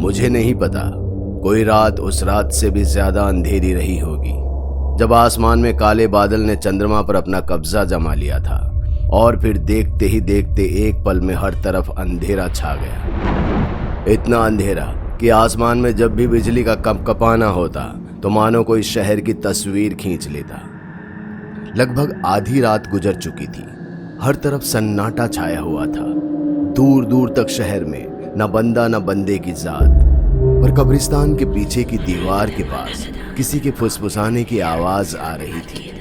मुझे नहीं पता, कोई रात उस रात से भी ज्यादा अंधेरी रही होगी जब आसमान में काले बादल ने चंद्रमा पर अपना कब्जा जमा लिया था और फिर देखते ही देखते एक पल में हर तरफ अंधेरा छा गया। इतना अंधेरा कि आसमान में जब भी बिजली का कंपकपाना होता तो मानो कोई शहर की तस्वीर खींच लेता। लगभग आधी रात गुजर चुकी थी, हर तरफ सन्नाटा छाया हुआ था। दूर दूर तक शहर में न बंदा न बंदे की जात, पर कब्रिस्तान के पीछे की दीवार के पास किसी के फुसफुसाने की आवाज आ रही थी।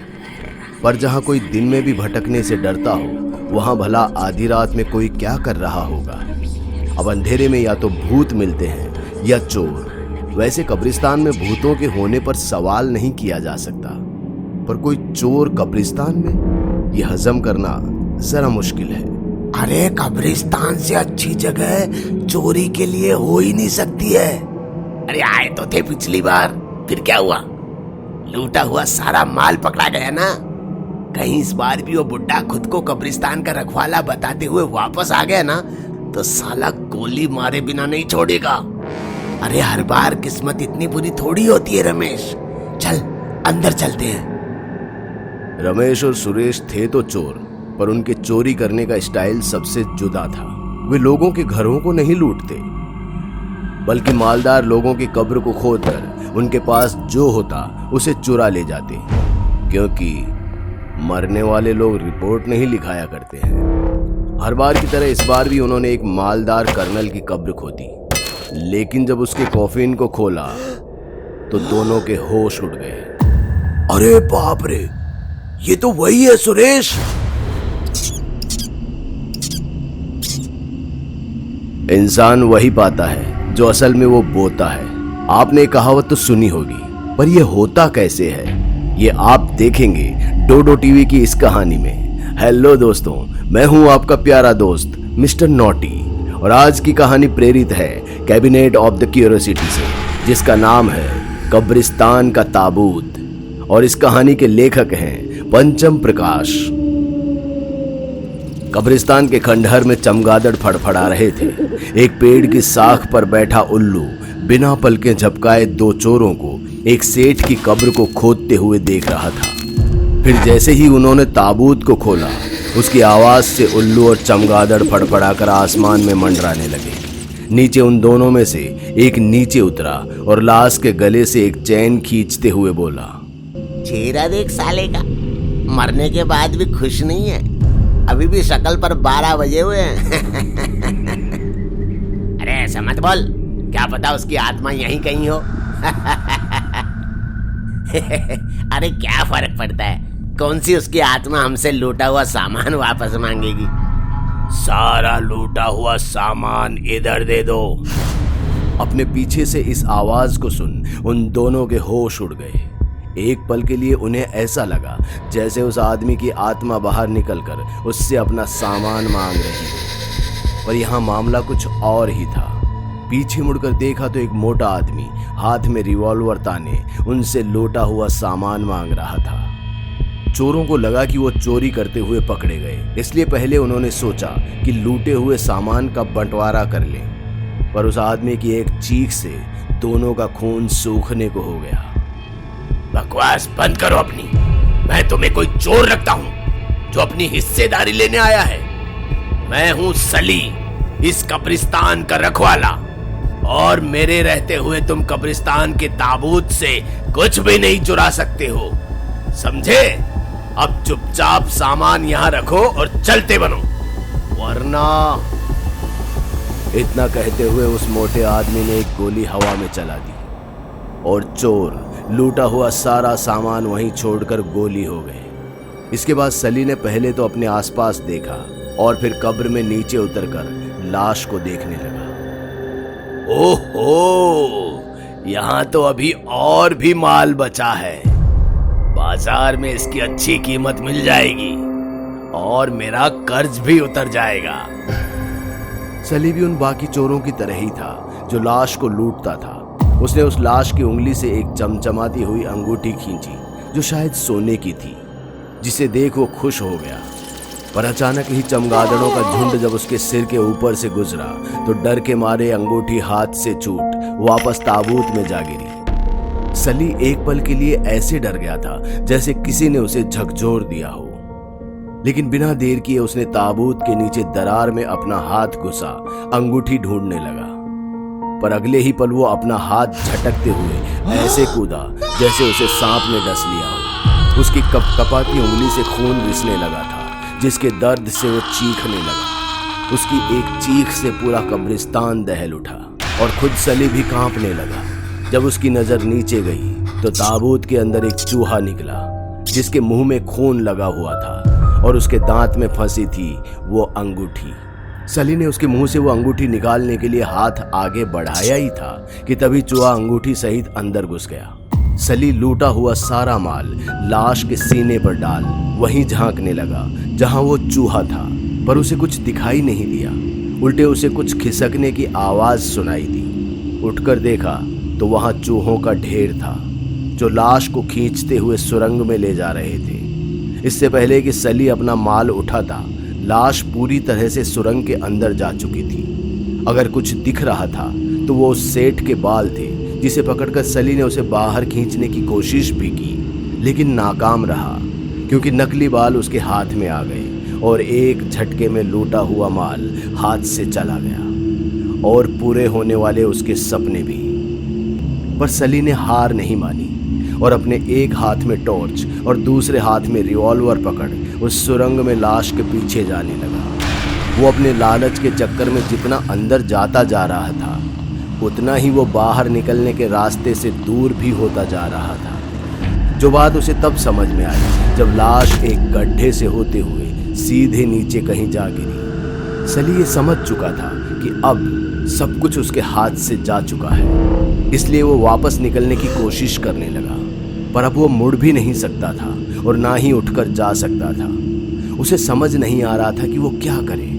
पर जहां कोई दिन में भी भटकने से डरता हो, वहां भला आधी रात में कोई क्या कर रहा होगा। अब अंधेरे में या तो भूत मिलते हैं या चोर। वैसे कब्रिस्तान में भूतों के होने पर सवाल नहीं किया जा सकता, पर कोई चोर कब्रिस्तान में, यह हजम करना जरा मुश्किल है। अरे कब्रिस्तान से अच्छी जगह चोरी के लिए हो ही नहीं सकती है। अरे आए तो थे पिछली बार, फिर क्या हुआ? लूटा हुआ सारा माल पकड़ा गया ना। कहीं इस बार भी वो बुड्ढा खुद को कब्रिस्तान का रखवाला बताते हुए वापस आ गया ना तो साला गोली मारे बिना नहीं छोड़ेगा। अरे हर बार किस्मत इतनी बुरी थोड़ी होती है रमेश। चल अंदर चलते हैं। रमेश और सुरेश थे तो चोर, पर उनके चोरी करने का स्टाइल सबसे जुदा था। वे लोगों के घरों को नहीं लूटते, बल्कि मालदार लोगों की कब्र को खोदकर उनके पास जो होता उसे चुरा ले जाते, क्योंकि मरने वाले लोग रिपोर्ट नहीं लिखाया करते हैं। हर बार की तरह इस बार भी उन्होंने एक मालदार कर्नल की कब्र खोदी, लेकिन जब उसके कॉफिन को खोला तो दोनों के होश उड़ गए। अरे बाप रे, ये तो वही है सुरेश। इंसान वही पाता है जो असल में वो बोता है। आपने कहावत तो सुनी होगी, पर यह होता कैसे है ये आप देखेंगे डोडो टीवी की इस कहानी में। हेलो दोस्तों, मैं हूं आपका प्यारा दोस्त मिस्टर नॉटी, और आज की कहानी प्रेरित है कैबिनेट ऑफ द क्यूरियोसिटी से, जिसका नाम है कब्रिस्तान का ताबूत। और इस कहानी के लेखक हैं पंचम प्रकाश। कब्रिस्तान के खंडहर में चमगादड़ फड़फड़ा रहे थे। एक पेड़ की साख पर बैठा उल्लू बिना पलकें झपकाए दो चोरों को एक सेठ की कब्र को खोदते हुए देख रहा था। फिर जैसे ही उन्होंने ताबूत को खोला, उसकी आवाज से उल्लू और चमगादड़ फड़फड़ाकर आसमान में मंडराने लगे। नीचे उन दोनों में से एक नीचे उतरा और लाश के गले से एक चैन खींचते हुए बोला, चेहरा देख साले का, मरने के बाद भी खुश नहीं है। अभी भी शक्ल पर 12 बजे हुए हैं। अरे ऐसा मत बोल, क्या पता उसकी आत्मा यहीं कहीं हो। अरे क्या फर्क पड़ता है, कौन सी उसकी आत्मा हमसे लूटा हुआ सामान वापस मांगेगी। सारा लूटा हुआ सामान इधर दे दो। अपने पीछे से इस आवाज को सुन उन दोनों के होश उड़ गए। एक पल के लिए उन्हें ऐसा लगा जैसे उस आदमी की आत्मा बाहर निकलकर उससे अपना सामान मांग रही हो, पर यहाँ मामला कुछ और ही था। पीछे मुड़कर देखा तो एक मोटा आदमी हाथ में रिवॉल्वर ताने उनसे लूटा हुआ सामान मांग रहा था। चोरों को लगा कि वो चोरी करते हुए पकड़े गए, इसलिए पहले उन्होंने सोचा कि लूटे हुए सामान का बंटवारा कर लें, पर उस आदमी की एक चीख से दोनों का खून सूखने को हो गया। बकवास बंद करो अपनी। मैं तुम्हें कोई चोर लगता हूं जो अपनी हिस्सेदारी लेने आया है? मैं हूं सली, इस कब्रिस्तान का रखवाला, और मेरे रहते हुए तुम कब्रिस्तान के ताबूत से कुछ भी नहीं चुरा सकते हो, समझे? अब चुपचाप सामान यहाँ रखो और चलते बनो, वरना। इतना कहते हुए उस मोटे आदमी ने एक गोली हवा में चला दी और चोर लूटा हुआ सारा सामान वहीं छोड़कर गोली हो गए। इसके बाद सली ने पहले तो अपने आसपास देखा और फिर कब्र में नीचे उतरकर लाश को देखने लगा। ओहो, यहाँ तो अभी और भी माल बचा है। बाजार में इसकी अच्छी कीमत मिल जाएगी और मेरा कर्ज भी उतर जाएगा। सली भी उन बाकी चोरों की तरह ही था जो लाश को लूटता था। उसने उस लाश की उंगली से एक चमचमाती हुई अंगूठी खींची जो शायद सोने की थी, जिसे देख वो खुश हो गया। पर अचानक ही चमगादड़ों का झुंड जब उसके सिर के ऊपर से गुजरा तो डर के मारे अंगूठी हाथ से छूट वापस ताबूत में जा गिरी। सली एक पल के लिए ऐसे डर गया था जैसे किसी ने उसे झकझोर दिया हो, लेकिन बिना देर किए उसने ताबूत के नीचे दरार में अपना हाथ घुसा अंगूठी ढूंढने लगा। पर अगले ही पल वो अपना हाथ झटकते हुए ऐसे कूदा जैसे उसे सांप ने डस लिया हो। उसकी कपकपाती उंगली से खून रिसने लगा था, जिसके दर्द से वो चीखने लगा। उसकी एक चीख से पूरा कब्रिस्तान दहल उठा और खुद सली भी कांपने लगा। जब उसकी नजर नीचे गई तो ताबूत के अंदर एक चूहा निकला, जिसके मुंह में खून लगा हुआ था और उसके दांत में फंसी थी वो अंगूठी। सली ने उसके मुंह से वो अंगूठी निकालने के लिए हाथ आगे बढ़ाया ही था कि तभी चूहा अंगूठी सहित अंदर घुस गया। सली लूटा हुआ सारा माल लाश के सीने पर डाल वहीं झांकने लगा जहां वो चूहा था, पर उसे कुछ दिखाई नहीं दिया। उल्टे उसे कुछ खिसकने की आवाज सुनाई दी। उठकर देखा तो वहां चूहों का ढेर था जो लाश को खींचते हुए सुरंग में ले जा रहे थे। इससे पहले कि सली अपना माल उठाता, लाश पूरी तरह से सुरंग के अंदर जा चुकी थी। अगर कुछ दिख रहा था तो वो उस सेठ के बाल थे, जिसे पकड़कर सली ने उसे बाहर खींचने की कोशिश भी की, लेकिन नाकाम रहा क्योंकि नकली बाल उसके हाथ में आ गए और एक झटके में लूटा हुआ माल हाथ से चला गया और पूरे होने वाले उसके सपने भी। पर सली ने हार नहीं मानी और अपने एक हाथ में टॉर्च और दूसरे हाथ में रिवॉल्वर पकड़ उस सुरंग में लाश के पीछे जाने लगा। वो अपने लालच के चक्कर में जितना अंदर जाता जा रहा था, उतना ही वो बाहर निकलने के रास्ते से दूर भी होता जा रहा था। जो बात उसे तब समझ में आई जब लाश एक गड्ढे से होते हुए सीधे नीचे कहीं जा गिरी। सली ये समझ चुका था कि अब सब कुछ उसके हाथ से जा चुका है, इसलिए वो वापस निकलने की कोशिश करने लगा। पर अब वो मुड़ भी नहीं सकता था और ना ही उठकर जा सकता था। उसे समझ नहीं आ रहा था कि वो क्या करे।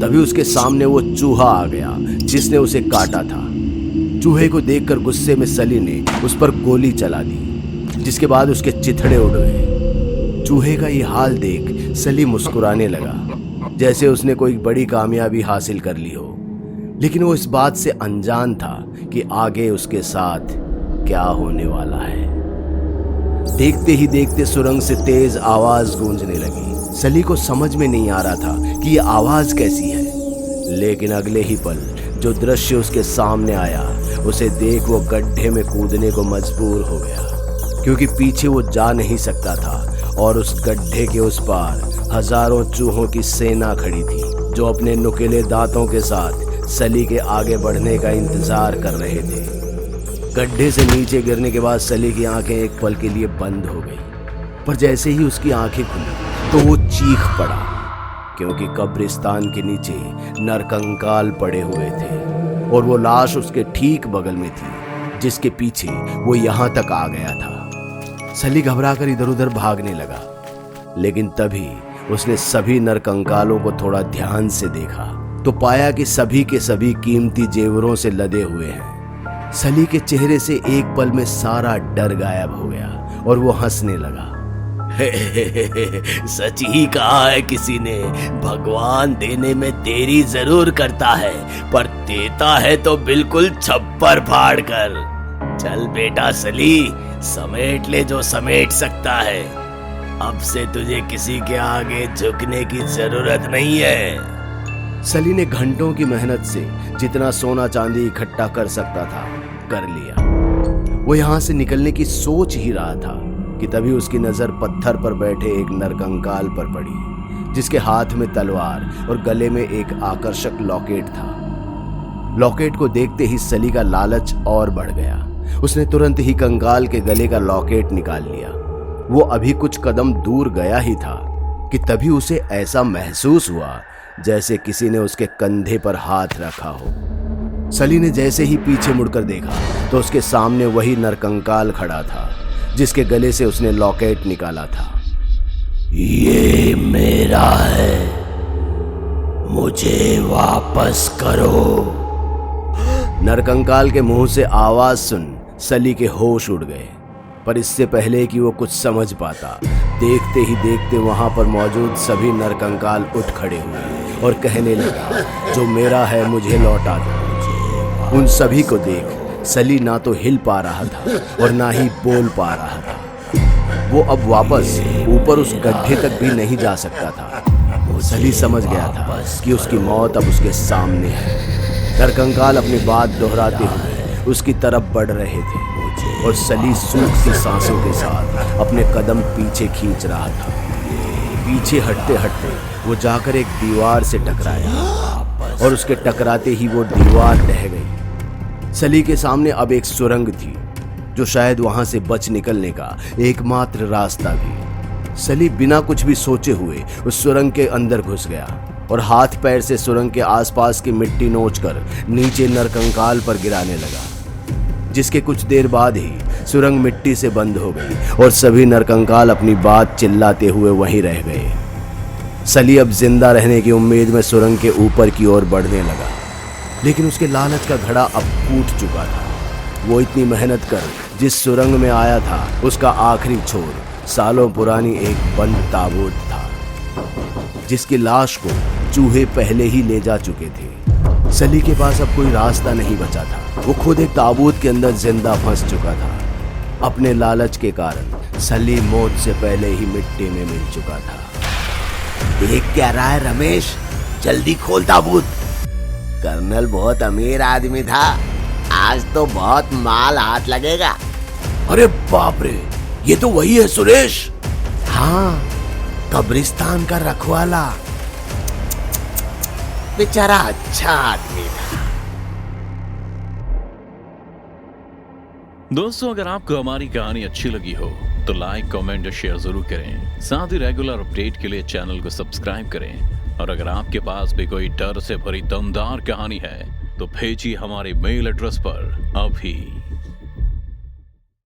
तभी उसके सामने वो चूहा आ गया जिसने उसे काटा था। चूहे को देखकर गुस्से में सली ने उस पर गोली चला दी, जिसके बाद उसके चिथड़े उड़ गए। चूहे का ये हाल देख सली मुस्कुराने लगा, जैसे उसने कोई बड़ी कामयाबी हासिल कर ली हो। लेकिन वो इस बात से अनजान था कि आगे उसके साथ क्या होने वाला है। देखते ही देखते सुरंग से तेज आवाज गूंजने लगी। सली को समझ में नहीं आ रहा था कि ये आवाज कैसी है, लेकिन अगले ही पल जो दृश्य उसके सामने आया, उसे देख वो गड्ढे में कूदने को मजबूर हो गया, क्योंकि पीछे वो जा नहीं सकता था और उस गड्ढे के उस पार हजारों चूहों की सेना खड़ी थी, जो अपने नुकीले दांतों के साथ सली के आगे बढ़ने का इंतजार कर रहे थे। गड्ढे से नीचे गिरने के बाद सली की आंखें एक पल के लिए बंद हो गई, पर जैसे ही उसकी आंखें खुली तो वो चीख पड़ा, क्योंकि कब्रिस्तान के नीचे नरकंकाल पड़े हुए थे और वो लाश उसके ठीक बगल में थी, जिसके पीछे वो यहाँ तक आ गया था। सली घबराकर इधर उधर भागने लगा, लेकिन तभी उसने सभी नरकंकालों को थोड़ा ध्यान से देखा तो पाया कि सभी के सभी कीमती जेवरों से लदे हुए हैं। सली के चेहरे से एक पल में सारा डर गायब हो गया और वो हंसने लगा। सच ही कहा है किसी ने, भगवान देने में देरी जरूर करता है, पर देता है तो बिल्कुल छप्पर फाड़ कर। चल बेटा सली, समेट ले जो समेट सकता है। अब से तुझे किसी के आगे झुकने की जरूरत नहीं है। सली ने घंटों की मेहनत से जितना सोना चांदी इकट्ठा कर सकता था कर लिया। वो यहाँ से निकलने की सोच ही रहा था कि तभी उसकी नजर पत्थर पर बैठे एक नरकंकाल पर पड़ी, जिसके हाथ में तलवार और गले में एक आकर्षक लॉकेट था। लॉकेट को देखते ही सली का लालच और बढ़ गया। उसने तुरंत ही कंकाल के गले का लॉकेट निकाल लिया। वो अभी कुछ कदम दूर गया ही था कि तभी उसे ऐसा महसूस हुआ जैसे किसी ने उसके कंधे पर हाथ रखा हो। सली ने जैसे ही पीछे मुड़कर देखा तो उसके सामने वही नरकंकाल खड़ा था, जिसके गले से उसने लॉकेट निकाला था। ये मेरा है, मुझे वापस करो। नरकंकाल के मुंह से आवाज सुन सली के होश उड़ गए, पर इससे पहले कि वो कुछ समझ पाता, देखते ही देखते वहां पर मौजूद सभी नरकंकाल उठ खड़े हुए और कहने लगा, जो मेरा है मुझे लौटा दो, उन सभी को देख सली ना तो हिल पा रहा था और ना ही बोल पा रहा था। वो अब वापस ऊपर उस गड्ढे तक भी नहीं जा सकता था। सली समझ गया था कि उसकी मौत अब उसके सामने है। नरकंकाल अपनी बात दोहराते हुए उसकी तरफ बढ़ रहे थे और सली सूखती सांसों के साथ अपने कदम पीछे खींच रहा था। पीछे हटते हटते वो जाकर एक दीवार से टकराया और उसके टकराते ही वो दीवार ढह गई। सली के सामने अब एक सुरंग थी जो शायद वहां से बच निकलने का एकमात्र रास्ता भी। सली बिना कुछ भी सोचे हुए उस सुरंग के अंदर घुस गया और हाथ पैर से सुरंग के आसपास की मिट्टी नोचकर नीचे नरकंकाल पर गिराने लगा। जिसके कुछ देर बाद ही सुरंग मिट्टी से बंद हो गई और सभी नरकंकाल अपनी बात चिल्लाते हुए वहीं रह गए। सली अब जिंदा रहने की उम्मीद में सुरंग के ऊपर की ओर बढ़ने लगा, लेकिन उसके लालच का घड़ा अब फूट चुका था। वो इतनी मेहनत कर जिस सुरंग में आया था उसका आखिरी छोर सालों पुरानी एक बंद ताबूत था, जिसकी लाश को चूहे पहले ही ले जा चुके थे। सली के पास अब कोई रास्ता नहीं बचा था। वो खुद एक ताबूत के अंदर जिंदा फंस चुका था। अपने लालच के कारण सली मौत से पहले ही मिट्टी में मिल चुका था। देख क्या रहा है रमेश, जल्दी खोल ताबूत। कर्नल बहुत अमीर आदमी था, आज तो बहुत माल हाथ लगेगा। अरे बाप रे, ये तो वही है सुरेश। हाँ, कब्रिस्तान का रखवाला। बेचारा अच्छा आदमी था। दोस्तों, अगर आपको हमारी कहानी अच्छी लगी हो तो लाइक, कमेंट और शेयर जरूर करें। साथ ही रेगुलर अपडेट के लिए चैनल को सब्सक्राइब करें। और अगर आपके पास भी कोई डर से भरी दमदार कहानी है तो भेजिए हमारे मेल एड्रेस पर अभी।